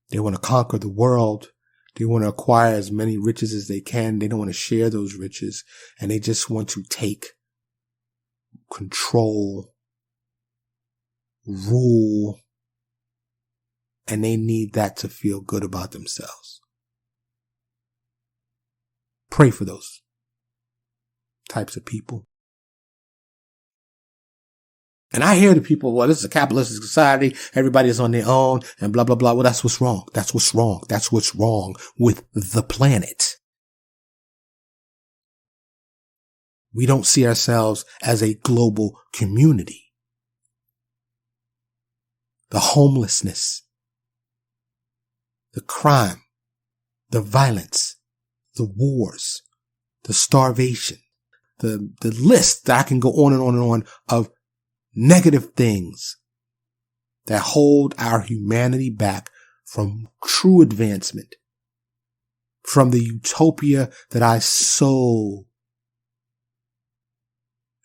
They want to conquer the world. They want to acquire as many riches as they can. They don't want to share those riches. And they just want to take control, rule, and they need that to feel good about themselves. Pray for those types of people. And I hear the people, well, this is a capitalistic society. Everybody is on their own and blah, blah, blah. Well, that's what's wrong. That's what's wrong. That's what's wrong with the planet. We don't see ourselves as a global community. The homelessness, the crime, the violence, the wars, the starvation, the list that I can go on and on and on of negative things that hold our humanity back from true advancement, from the utopia that I so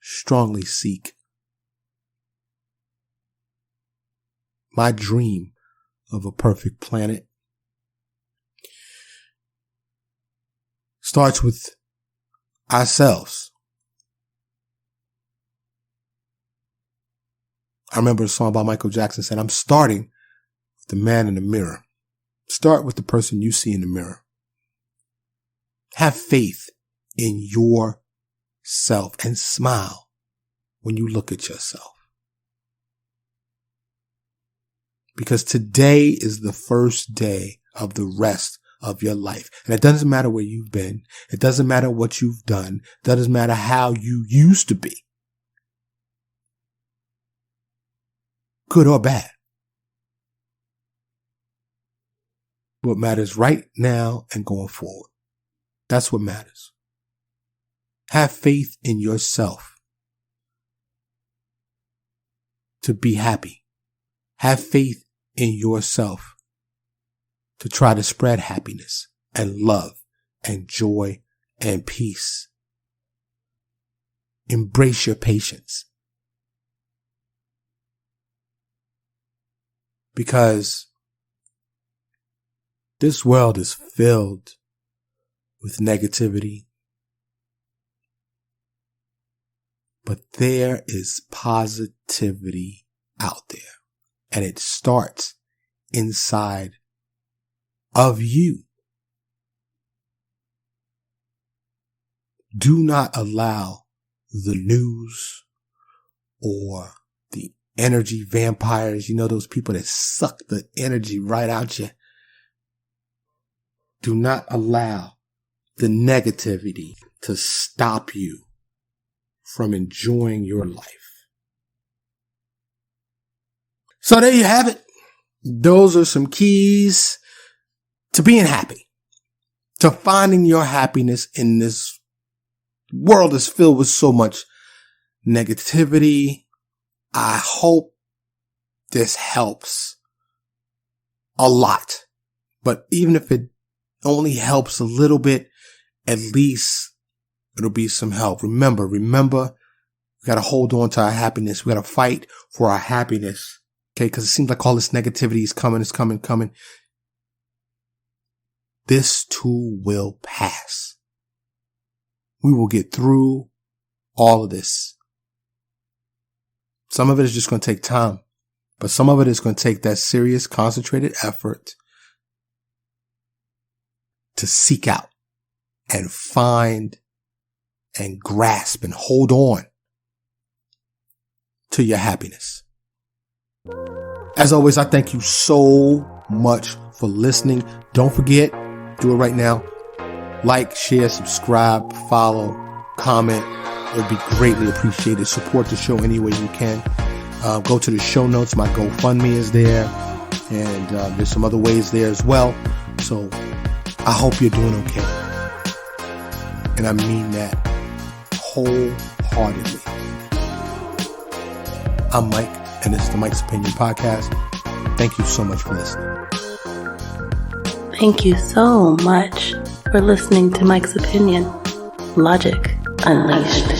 strongly seek. My dream of a perfect planet starts with ourselves. I remember a song by Michael Jackson said, I'm starting with the man in the mirror. Start with the person you see in the mirror. Have faith in yourself and smile when you look at yourself. Because today is the first day of the rest of your life. And it doesn't matter where you've been. It doesn't matter what you've done. It doesn't matter how you used to be. Good or bad. what matters right now and going forward. That's what matters. Have faith in yourself to be happy. Have faith in yourself to try to spread happiness and love and joy and peace. Embrace your patience. Because this world is filled with negativity, but there is positivity out there, and it starts inside of you. Do not allow the news or the energy vampires, those people that suck the energy right out you. Do not allow the negativity to stop you from enjoying your life. So there you have it. Those are some keys to being happy, to finding your happiness in this world that's filled with so much negativity. I hope this helps a lot, but even if it only helps a little bit, at least it'll be some help. Remember, we got to hold on to our happiness. We got to fight for our happiness. Okay. Cause it seems like all this negativity is coming. This too will pass. We will get through all of this. Some of it is just going to take time, but some of it is going to take that serious, concentrated effort to seek out and find and grasp and hold on to your happiness. As always, I thank you so much for listening. Don't forget, do it right now. Like, share, subscribe, follow, comment. It would be greatly appreciated. Support the show any way you can. Go to the show notes. My GoFundMe is there. And there's some other ways there as well. So I hope you're doing okay. And I mean that wholeheartedly. I'm Mike, and this is the Mike's Opinion Podcast. Thank you so much for listening. Thank you so much for listening to Mike's Opinion. Logic Unleashed.